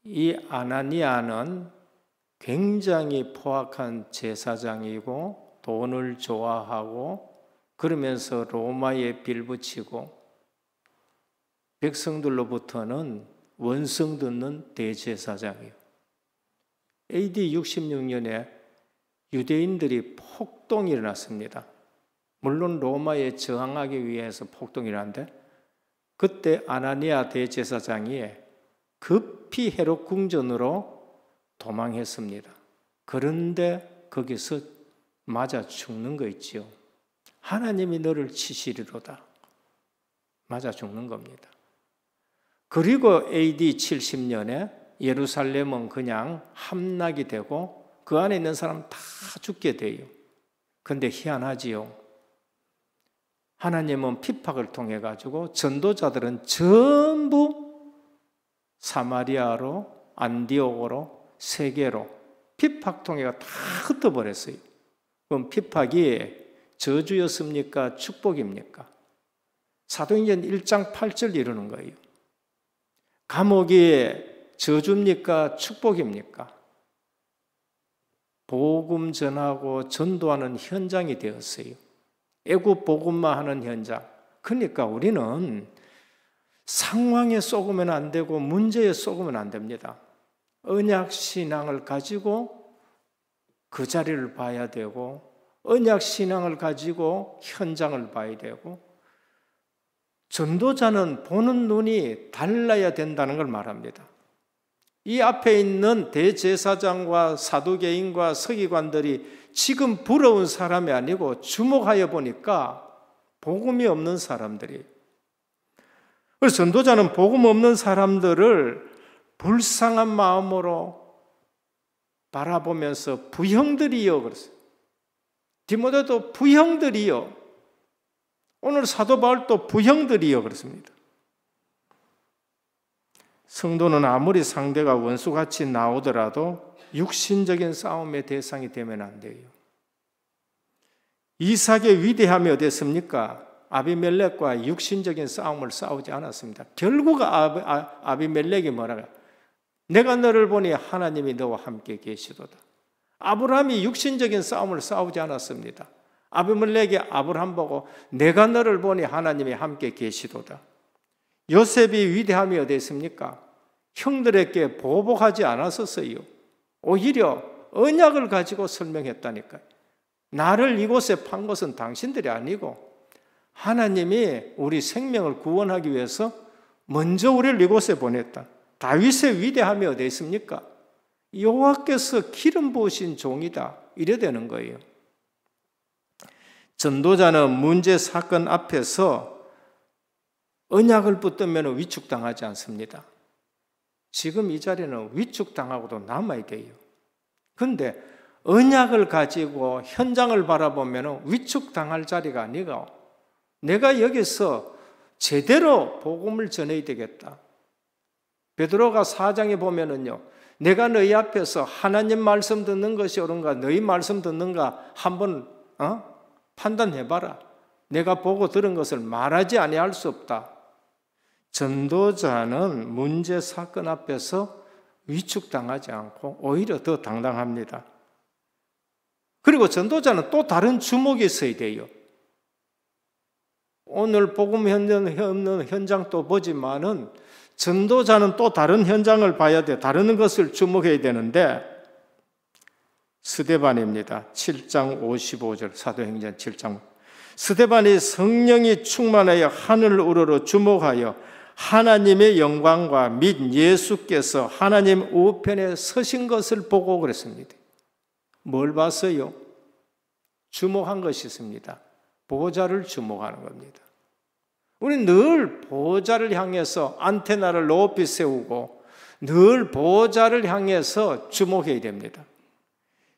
D: 이 아나니아는 굉장히 포악한 제사장이고 돈을 좋아하고 그러면서 로마에 빌붙이고 백성들로부터는 원성 듣는 대제사장이에요. AD 66년에 유대인들이 폭동이 일어났습니다. 물론 로마에 저항하기 위해서 폭동이 일어났는데 그때 아나니아 대제사장이 급히 헤롯 궁전으로 도망했습니다. 그런데 거기서 맞아 죽는 거 있죠. 하나님이 너를 치시리로다. 맞아 죽는 겁니다. 그리고 AD 70년에 예루살렘은 그냥 함락이 되고 그 안에 있는 사람 다 죽게 돼요. 근데 희한하지요. 하나님은 핍박을 통해 가지고 전도자들은 전부 사마리아로, 안디옥으로, 세계로 핍박 통해가 다 흩어버렸어요. 그럼 핍박이 저주였습니까? 축복입니까? 사도행전 1장 8절 이르는 거예요. 감옥이 저주입니까? 축복입니까? 복음 전하고 전도하는 현장이 되었어요. 애국 복음만 하는 현장. 그러니까 우리는 상황에 쏘으면 안 되고 문제에 쏘으면 안 됩니다. 언약 신앙을 가지고 그 자리를 봐야 되고 언약 신앙을 가지고 현장을 봐야 되고 전도자는 보는 눈이 달라야 된다는 걸 말합니다. 이 앞에 있는 대제사장과 사두개인과 서기관들이 지금 부러운 사람이 아니고 주목하여 보니까 복음이 없는 사람들이. 그래서 전도자는 복음 없는 사람들을 불쌍한 마음으로 바라보면서 부형들이여 그랬어요. 디모데도 부형들이여. 오늘 사도 바울도 부형들이여 그렇습니다. 성도는 아무리 상대가 원수같이 나오더라도 육신적인 싸움의 대상이 되면 안 돼요. 이삭의 위대함이 어땠습니까? 아비멜렉과 육신적인 싸움을 싸우지 않았습니다. 결국 아비멜렉이 뭐라고? 내가 너를 보니 하나님이 너와 함께 계시도다. 아브라함이 육신적인 싸움을 싸우지 않았습니다. 아비멜렉이 아브라함 보고 내가 너를 보니 하나님이 함께 계시도다. 요셉이 위대함이 어디 있습니까? 형들에게 보복하지 않았었어요. 오히려 언약을 가지고 설명했다니까요. 나를 이곳에 판 것은 당신들이 아니고 하나님이 우리 생명을 구원하기 위해서 먼저 우리를 이곳에 보냈다. 다윗의 위대함이 어디 있습니까? 여호와께서 기름 부으신 종이다. 이래 되는 거예요. 전도자는 문제 사건 앞에서 언약을 붙들면 위축당하지 않습니다. 지금 이 자리는 위축당하고도 남아야 돼요. 그런데 언약을 가지고 현장을 바라보면 위축당할 자리가 아니고 내가 여기서 제대로 복음을 전해야 되겠다. 베드로가 4장에 보면은요, 내가 너희 앞에서 하나님 말씀 듣는 것이 옳은가 너희 말씀 듣는가 한번 판단해봐라. 내가 보고 들은 것을 말하지 아니할 수 없다. 전도자는 문제 사건 앞에서 위축당하지 않고 오히려 더 당당합니다. 그리고 전도자는 또 다른 주목이 있어야 돼요. 오늘 복음 현장도 보지만은 전도자는 또 다른 현장을 봐야 돼. 다른 것을 주목해야 되는데 스데반입니다. 7장 55절 사도행전 7장. 스데반이 성령이 충만하여 하늘을 우러러 주목하여 하나님의 영광과 및 예수께서 하나님 우편에 서신 것을 보고 그랬습니다. 뭘 봤어요? 주목한 것이 있습니다. 보좌를 주목하는 겁니다. 우리는 늘 보좌를 향해서 안테나를 높이 세우고 늘 보좌를 향해서 주목해야 됩니다.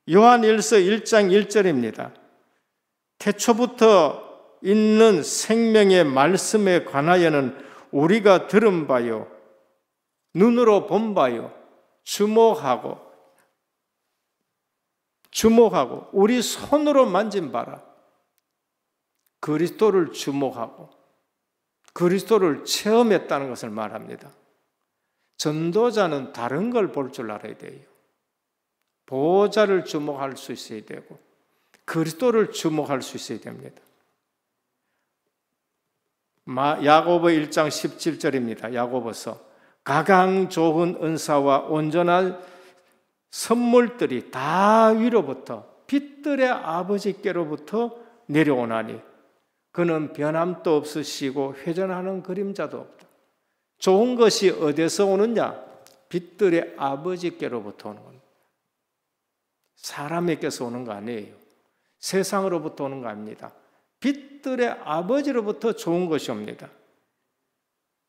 D: 요한일서 1장 1절입니다. 태초부터 있는 생명의 말씀에 관하여는 우리가 들은 바요, 눈으로 본 바요, 주목하고 우리 손으로 만진 바라. 그리스도를 주목하고 그리스도를 체험했다는 것을 말합니다. 전도자는 다른 걸 볼 줄 알아야 돼요. 보좌를 주목할 수 있어야 되고 그리스도를 주목할 수 있어야 됩니다. 야고보 1장 17절입니다. 야고보서 가장 좋은 은사와 온전한 선물들이 다 위로부터 빛들의 아버지께로부터 내려오나니 그는 변함도 없으시고 회전하는 그림자도 없다. 좋은 것이 어디서 오느냐? 빛들의 아버지께로부터 오는 겁니다. 사람에게서 오는 거 아니에요. 세상으로부터 오는 거 아닙니다. 빛들의 아버지로부터 좋은 것이 옵니다.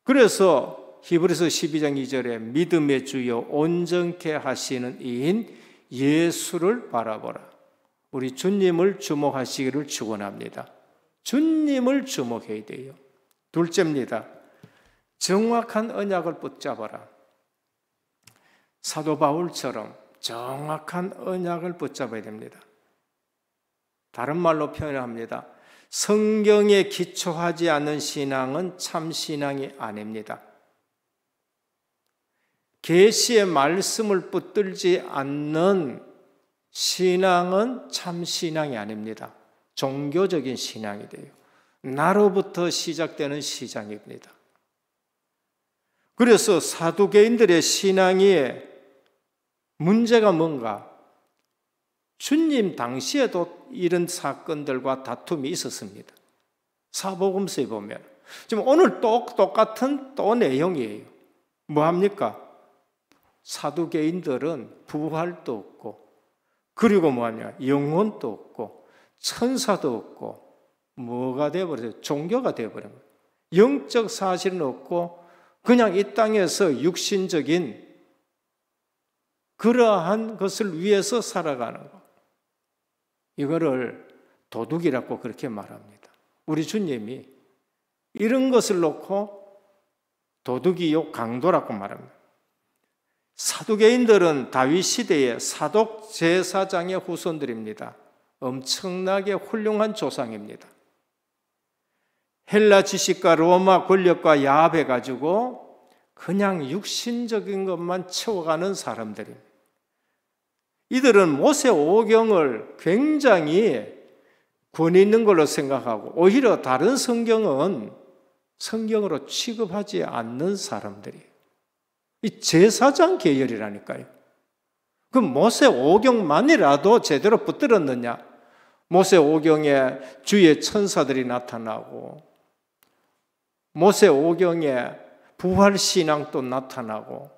D: 그래서 히브리서 12장 2절에 믿음의 주요 온전케 하시는 이인 예수를 바라보라. 우리 주님을 주목하시기를 축원합니다. 주님을 주목해야 돼요. 둘째입니다. 정확한 언약을 붙잡아라. 사도 바울처럼 정확한 언약을 붙잡아야 됩니다. 다른 말로 표현합니다. 성경에 기초하지 않은 신앙은 참 신앙이 아닙니다. 계시의 말씀을 붙들지 않는 신앙은 참 신앙이 아닙니다. 종교적인 신앙이 돼요. 나로부터 시작되는 시작입니다. 그래서 사두개인들의 신앙이 문제가 뭔가? 주님 당시에도 이런 사건들과 다툼이 있었습니다. 사복음서에 보면 지금 오늘 똑같은 또 내용이에요. 뭐합니까? 사두개인들은 부활도 없고 그리고 뭐하냐? 영혼도 없고 천사도 없고 뭐가 되어버렸어요? 종교가 되어버린 거예요. 영적 사실은 없고 그냥 이 땅에서 육신적인 그러한 것을 위해서 살아가는 거. 이거를 도둑이라고 그렇게 말합니다. 우리 주님이 이런 것을 놓고 도둑이요 강도라고 말합니다. 사두개인들은 다윗 시대의 사독 제사장의 후손들입니다. 엄청나게 훌륭한 조상입니다. 헬라 지식과 로마 권력과 야합해가지고 그냥 육신적인 것만 채워가는 사람들입니다. 이들은 모세 오경을 굉장히 권위 있는 걸로 생각하고 오히려 다른 성경은 성경으로 취급하지 않는 사람들이에요. 이 제사장 계열이라니까요. 그럼 모세 오경만이라도 제대로 붙들었느냐? 모세 오경에 주의 천사들이 나타나고 모세 오경에 부활신앙도 나타나고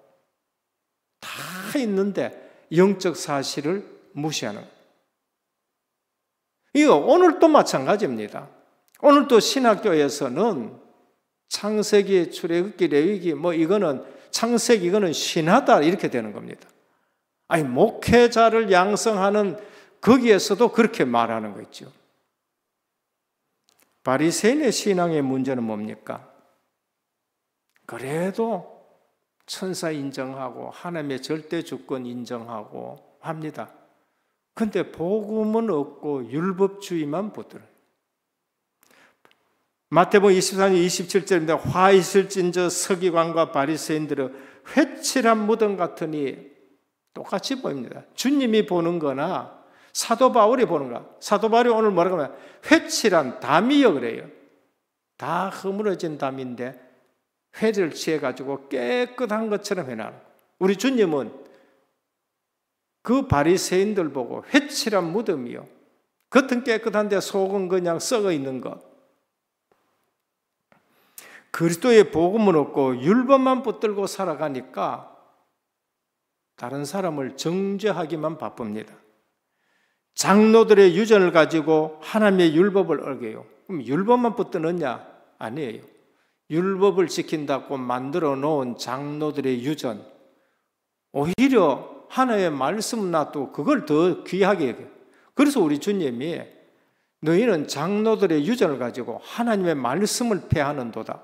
D: 다 있는데 영적 사실을 무시하는 거예요. 이거 오늘도 마찬가지입니다. 오늘도 신학교에서는 창세기, 출애굽기, 레위기 이거는 창세기 이거는 신하다 이렇게 되는 겁니다. 아니 목회자를 양성하는 거기에서도 그렇게 말하는 거 있죠. 바리새인의 신앙의 문제는 뭡니까? 그래도 천사 인정하고 하나님의 절대 주권 인정하고 합니다. 근데 복음은 없고 율법주의만 붙들어요. 마태복음 24장 27절입니다. 화 있을진저 서기관과 바리새인들은 회칠한 무덤 같으니 똑같이 보입니다. 주님이 보는 거나 사도 바울이 보는 거나 사도 바울이 오늘 뭐라고 하면 회칠한 담이요 그래요. 다 허물어진 담인데 회를 취해가지고 깨끗한 것처럼 해놔요. 우리 주님은 그 바리새인들 보고 회칠한 무덤이요. 겉은 깨끗한데 속은 그냥 썩어 있는 것. 그리스도의 복음은 없고 율법만 붙들고 살아가니까 다른 사람을 정죄하기만 바쁩니다. 장로들의 유전을 가지고 하나님의 율법을 어겨요. 그럼 율법만 붙드느냐? 아니에요. 율법을 지킨다고 만들어 놓은 장로들의 유전, 오히려 하나님의 말씀 놔두고 그걸 더 귀하게 여겨요. 그래서 우리 주님이 너희는 장로들의 유전을 가지고 하나님의 말씀을 폐하는도다.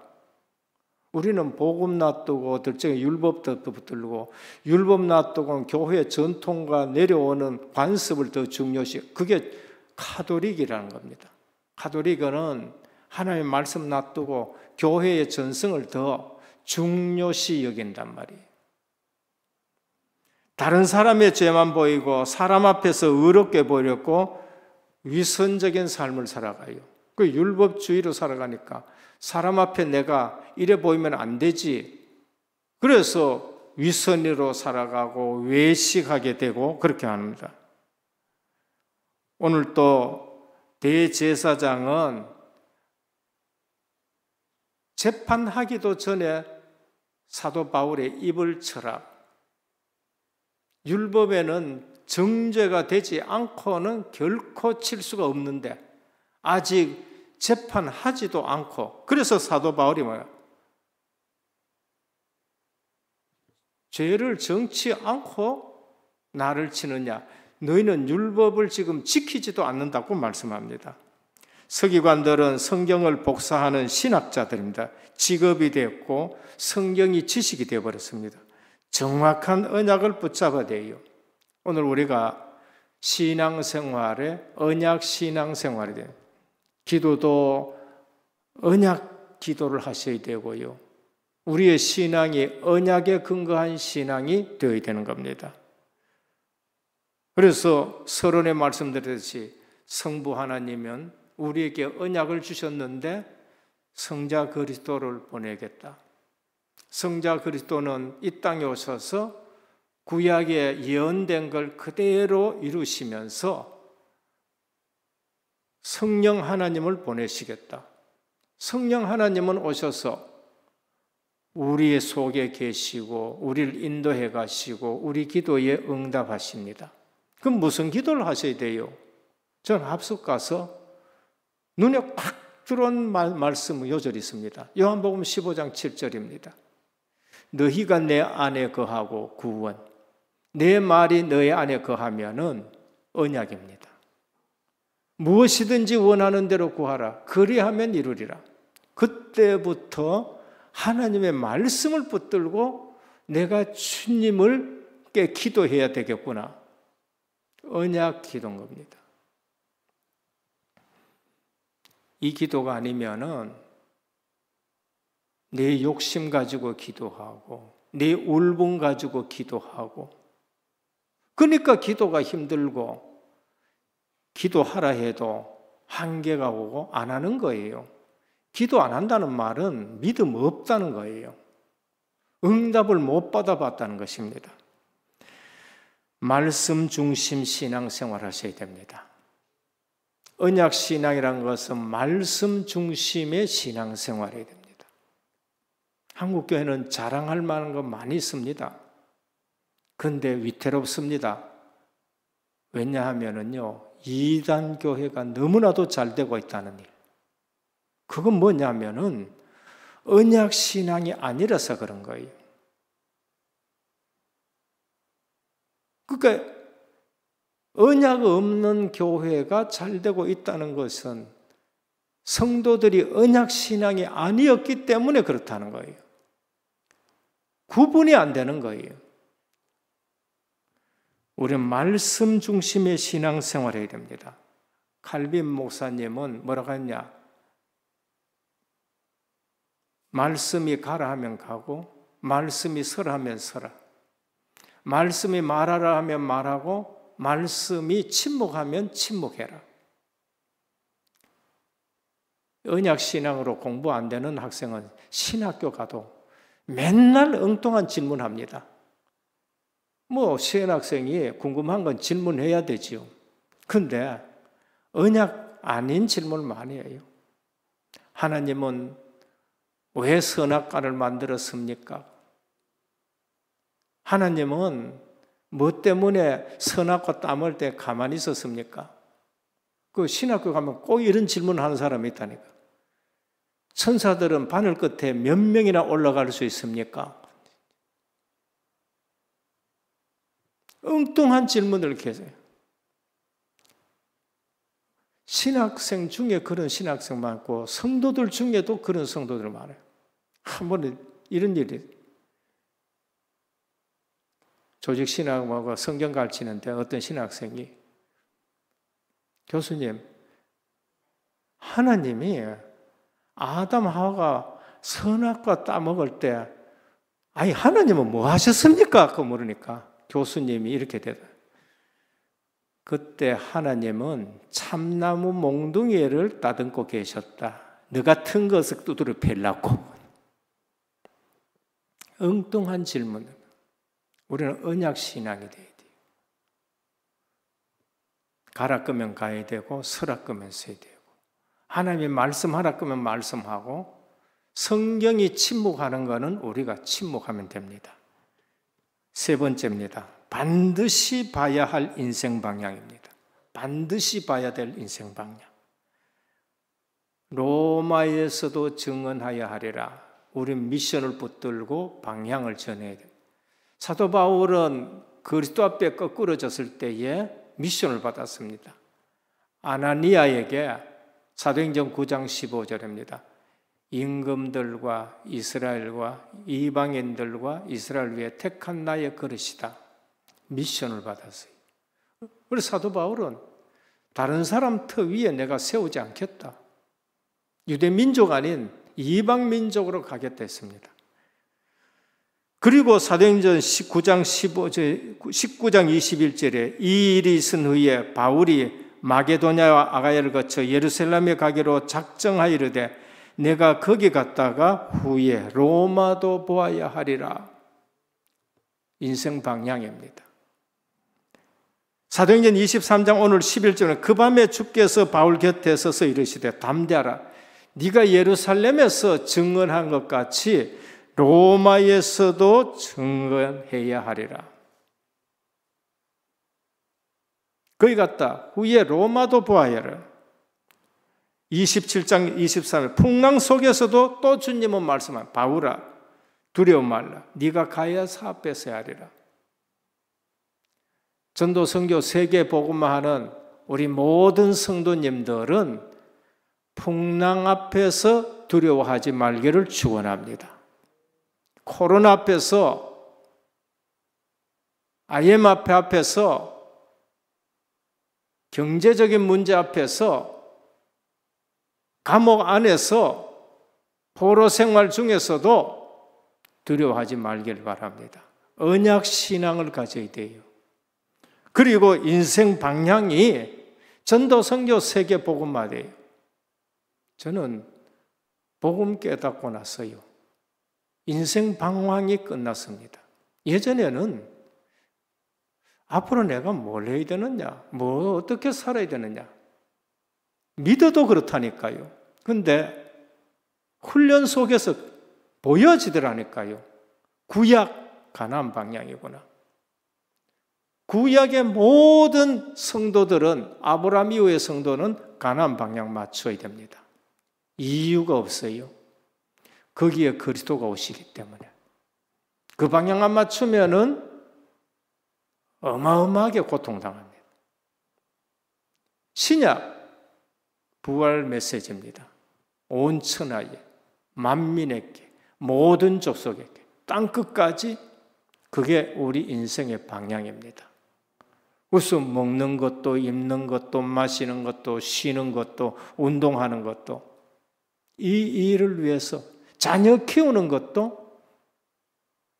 D: 우리는 복음 놔두고 들정에 율법도 붙들고 율법 놔두고는 교회 전통과 내려오는 관습을 더 중요시. 그게 카톨릭이라는 겁니다. 카톨릭은 하나님의 말씀 놔두고 교회의 전승을 더 중요시 여긴단 말이에요. 다른 사람의 죄만 보이고 사람 앞에서 의롭게 보이려고 위선적인 삶을 살아가요. 그 율법주의로 살아가니까 사람 앞에 내가 이래 보이면 안 되지. 그래서 위선으로 살아가고 외식하게 되고 그렇게 합니다. 오늘 또 대제사장은 재판하기도 전에 사도 바울의 입을 쳐라. 율법에는 정죄가 되지 않고는 결코 칠 수가 없는데 아직 재판하지도 않고 그래서 사도 바울이 뭐야? 죄를 정치 않고 나를 치느냐? 너희는 율법을 지금 지키지도 않는다고 말씀합니다. 서기관들은 성경을 복사하는 신학자들입니다. 직업이 됐고 성경이 지식이 되어버렸습니다. 정확한 언약을 붙잡아야 돼요. 오늘 우리가 신앙생활에 언약 신앙생활이 돼요. 기도도 언약 기도를 하셔야 되고요. 우리의 신앙이 언약에 근거한 신앙이 되어야 되는 겁니다. 그래서 서론에 말씀드렸듯이 성부 하나님은 우리에게 언약을 주셨는데 성자 그리스도를 보내겠다. 성자 그리스도는 이 땅에 오셔서 구약에 예언된 걸 그대로 이루시면서 성령 하나님을 보내시겠다. 성령 하나님은 오셔서 우리 속에 계시고 우리를 인도해 가시고 우리 기도에 응답하십니다. 그럼 무슨 기도를 하셔야 돼요? 저는 합숙 가서 눈에 팍 들어온 말씀은 요절이 있습니다. 요한복음 15장 7절입니다. 너희가 내 안에 거하고 구원, 내 말이 너희 안에 거하면은 언약입니다. 무엇이든지 원하는 대로 구하라. 그리하면 이루리라. 그때부터 하나님의 말씀을 붙들고 내가 주님을께 기도해야 되겠구나. 언약 기도인 겁니다. 이 기도가 아니면은 내 욕심 가지고 기도하고 내 울분 가지고 기도하고 그러니까 기도가 힘들고 기도하라 해도 한계가 오고 안 하는 거예요. 기도 안 한다는 말은 믿음 없다는 거예요. 응답을 못 받아봤다는 것입니다. 말씀 중심 신앙생활 하셔야 됩니다. 언약 신앙이라는 것은 말씀 중심의 신앙생활이 됩니다. 한국 교회는 자랑할 만한 거 많이 있습니다. 그런데 위태롭습니다. 왜냐하면요, 이단 교회가 너무나도 잘 되고 있다는 일. 그건 뭐냐면은 언약 신앙이 아니라서 그런 거예요. 그러니까 언약 없는 교회가 잘 되고 있다는 것은 성도들이 언약 신앙이 아니었기 때문에 그렇다는 거예요. 구분이 안 되는 거예요. 우리는 말씀 중심의 신앙생활을 해야 됩니다. 칼빈 목사님은 뭐라고 했냐? 말씀이 가라 하면 가고 말씀이 서라 하면 서라. 말씀이 말하라 하면 말하고 말씀이 침묵하면 침묵해라. 언약 신앙으로 공부 안 되는 학생은 신학교 가도 맨날 엉뚱한 질문합니다. 시행학생이 궁금한 건 질문해야 되지요. 근데 언약 아닌 질문을 많이 해요. 하나님은 왜 선악과를 만들었습니까? 하나님은 뭐 때문에 선악과 따먹을 때 가만히 있었습니까? 그 신학교 가면 꼭 이런 질문을 하는 사람이 있다니까. 천사들은 바늘 끝에 몇 명이나 올라갈 수 있습니까? 엉뚱한 질문을 이렇게 해요. 신학생 중에 그런 신학생 많고 성도들 중에도 그런 성도들 많아요. 한 번에 이런 일이 조직신학하고 성경 가르치는데 어떤 신학생이 교수님, 하나님이 아담 하와가 선악과 따먹을 때 아니 하나님은 뭐 하셨습니까? 그거 물으니까 교수님이 이렇게 대답해요. 그때 하나님은 참나무 몽둥이를 따듬고 계셨다. 너 같은 것을 두드려 팰라고. 엉뚱한 질문을. 우리는 언약신앙이 돼야 돼요. 가라 끄면 가야 되고 서라 끄면 서야 되고 하나님이 말씀하라 끄면 말씀하고 성경이 침묵하는 것은 우리가 침묵하면 됩니다. 세 번째입니다. 반드시 봐야 할 인생 방향입니다. 반드시 봐야 될 인생 방향. 로마에서도 증언하여 하리라. 우리 미션을 붙들고 방향을 전해야 됩니다. 사도 바울은 그리스도 앞에 거꾸러졌을 때에 미션을 받았습니다. 아나니아에게 사도행전 9장 15절입니다. 임금들과 이스라엘과 이방인들과 이스라엘 위에 택한 나의 그릇이다. 미션을 받았어요. 그래서 사도 바울은 다른 사람 터 위에 내가 세우지 않겠다. 유대 민족 아닌 이방 민족으로 가겠다 했습니다. 그리고 사도행전 19장 21절에 이 일이 있은 후에 바울이 마게도냐와 아가야를 거쳐 예루살렘에 가기로 작정하이르되 내가 거기 갔다가 후에 로마도 보아야 하리라. 인생 방향입니다. 사도행전 23장 오늘 11절은 그 밤에 주께서 바울 곁에 서서 이르시되 담대하라. 네가 예루살렘에서 증언한 것 같이 로마에서도 증언해야 하리라. 거기 갔다 후에 로마도 보아야 하리라. 27장 23절 풍랑 속에서도 또 주님은 말씀한 바울아 두려워 말라. 네가 가야 사업에 서야 하리라. 전도 선교 세계 복음화 하는 우리 모든 성도님들은 풍랑 앞에서 두려워하지 말기를 축원합니다. 코로나 앞에서 IMF 앞에서 경제적인 문제 앞에서 감옥 안에서 포로 생활 중에서도 두려워하지 말길 바랍니다. 언약 신앙을 가져야 돼요. 그리고 인생 방향이 전도 선교 세계 복음화돼요. 저는 복음 깨닫고 나서요. 인생 방황이 끝났습니다. 예전에는 앞으로 내가 뭘 해야 되느냐, 뭐 어떻게 살아야 되느냐 믿어도 그렇다니까요. 근데 훈련 속에서 보여지더라니까요. 구약 가나안 방향이구나. 구약의 모든 성도들은 아브라함 이후의 성도는 가나안 방향 맞춰야 됩니다. 이유가 없어요. 거기에 그리스도가 오시기 때문에. 그 방향 안 맞추면은 어마어마하게 고통당합니다. 신약 부활 메시지입니다. 온 천하에 만민에게 모든 족속에게 땅끝까지 그게 우리 인생의 방향입니다. 그래서 먹는 것도 입는 것도 마시는 것도 쉬는 것도 운동하는 것도 이 일을 위해서 자녀 키우는 것도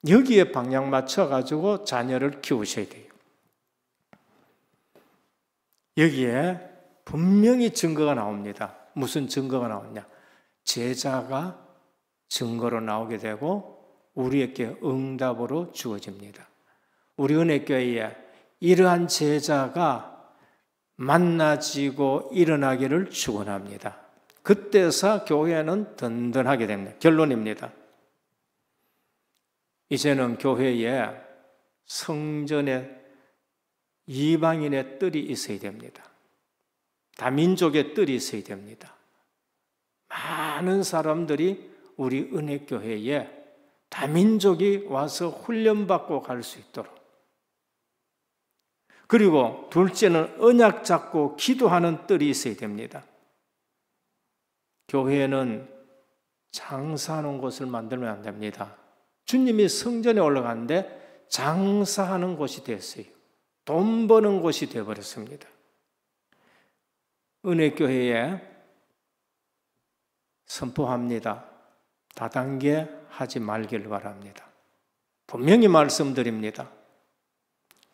D: 여기에 방향 맞춰가지고 자녀를 키우셔야 돼요. 여기에 분명히 증거가 나옵니다. 무슨 증거가 나오냐? 제자가 증거로 나오게 되고 우리에게 응답으로 주어집니다. 우리 은혜교회에 이러한 제자가 만나지고 일어나기를 축원합니다. 그때서 교회는 든든하게 됩니다. 결론입니다. 이제는 교회에 성전에 이방인의 뜰이 있어야 됩니다. 다민족의 뜰이 있어야 됩니다. 많은 사람들이 우리 은혜교회에 다민족이 와서 훈련받고 갈 수 있도록. 그리고 둘째는 언약 잡고 기도하는 뜰이 있어야 됩니다. 교회는 장사하는 곳을 만들면 안 됩니다. 주님이 성전에 올라갔는데 장사하는 곳이 됐어요. 돈 버는 곳이 되어버렸습니다. 은혜교회에 선포합니다. 다단계 하지 말길 바랍니다. 분명히 말씀드립니다.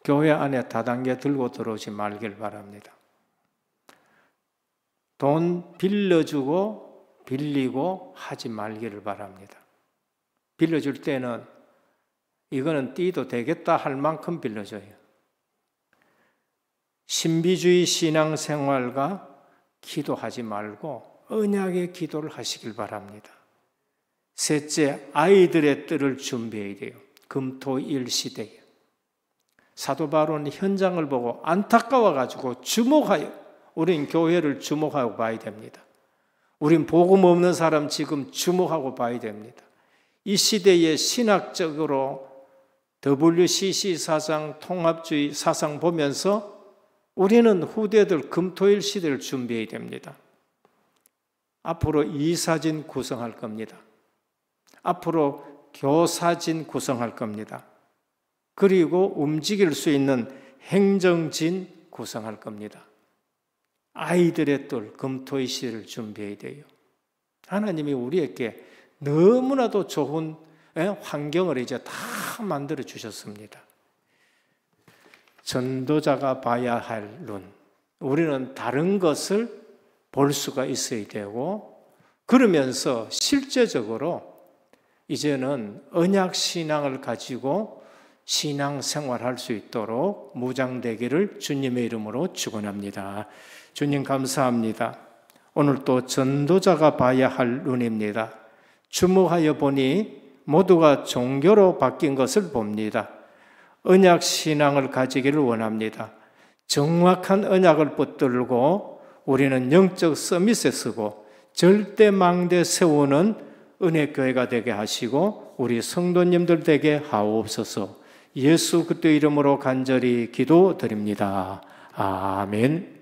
D: 교회 안에 다단계 들고 들어오지 말길 바랍니다. 돈 빌려주고 빌리고 하지 말기를 바랍니다. 빌려줄 때는 이거는 띠도 되겠다 할 만큼 빌려줘요. 신비주의 신앙생활과 기도하지 말고 언약의 기도를 하시길 바랍니다. 셋째, 아이들의 뜰을 준비해야 돼요. 금토일 시대에. 사도 바울은 현장을 보고 안타까워가지고 주목하여 우린 교회를 주목하고 봐야 됩니다. 우린 복음 없는 사람 지금 주목하고 봐야 됩니다. 이 시대에 신학적으로 WCC 사상, 통합주의 사상 보면서 우리는 후대들 금토일 시대를 준비해야 됩니다. 앞으로 이사진 구성할 겁니다. 앞으로 교사진 구성할 겁니다. 그리고 움직일 수 있는 행정진 구성할 겁니다. 아이들의 뜰, 금토의 시대를 준비해야 돼요. 하나님이 우리에게 너무나도 좋은 환경을 이제 다 만들어 주셨습니다. 전도자가 봐야 할 눈. 우리는 다른 것을 볼 수가 있어야 되고, 그러면서 실제적으로 이제는 언약 신앙을 가지고 신앙 생활할 수 있도록 무장되기를 주님의 이름으로 축원합니다. 주님 감사합니다. 오늘 또 전도자가 봐야 할 눈입니다. 주목하여 보니 모두가 종교로 바뀐 것을 봅니다. 언약 신앙을 가지기를 원합니다. 정확한 언약을 붙들고 우리는 영적 서밋에 서고 절대 망대 세우는 은혜교회가 되게 하시고 우리 성도님들 되게 하옵소서. 예수 그리스도의 이름으로 간절히 기도드립니다. 아멘.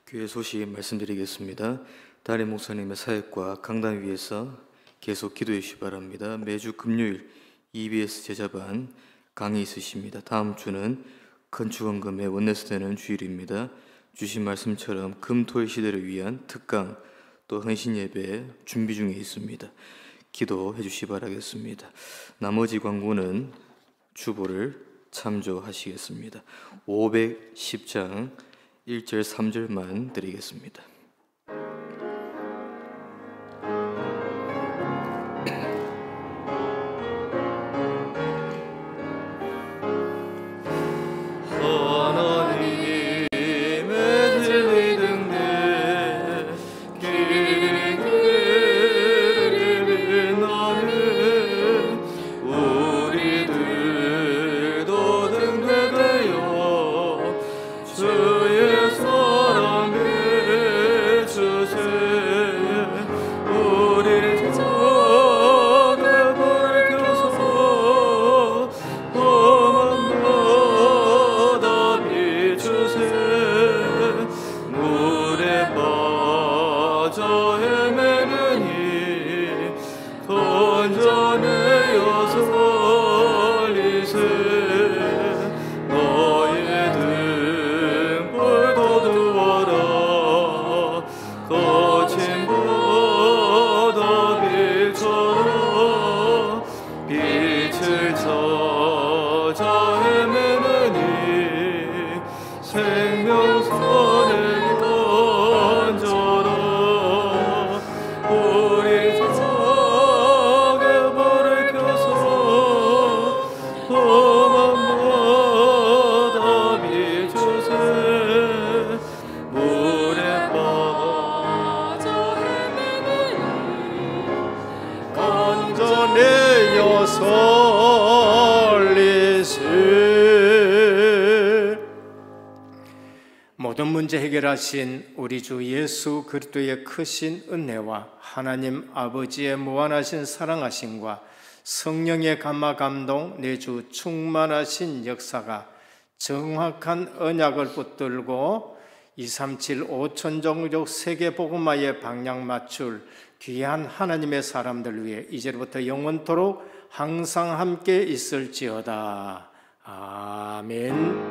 B: 교회 소식 말씀드리겠습니다. 담임 목사님의 사역과 강단 위에서 계속 기도해 주시기 바랍니다. 매주 금요일 EBS 제자반 강의 있으십니다. 다음 주는 건축원금의 원내스 되는 주일입니다. 주신 말씀처럼 금토일 시대를 위한 특강 또 헌신 예배 준비 중에 있습니다. 기도해 주시기 바라겠습니다. 나머지 광고는 주보를 참조하시겠습니다. 510장 1절 3절만 드리겠습니다.
D: 모든 문제 해결하신 우리 주 예수 그리스도의 크신 은혜와 하나님 아버지의 무한하신 사랑하심과 성령의 감화 감동 내주 충만하신 역사가 정확한 언약을 붙들고 237 5천 종족 세계 복음화의 방향 맞출 귀한 하나님의 사람들 위해 이제부터 영원토록 항상 함께 있을지어다. 아멘.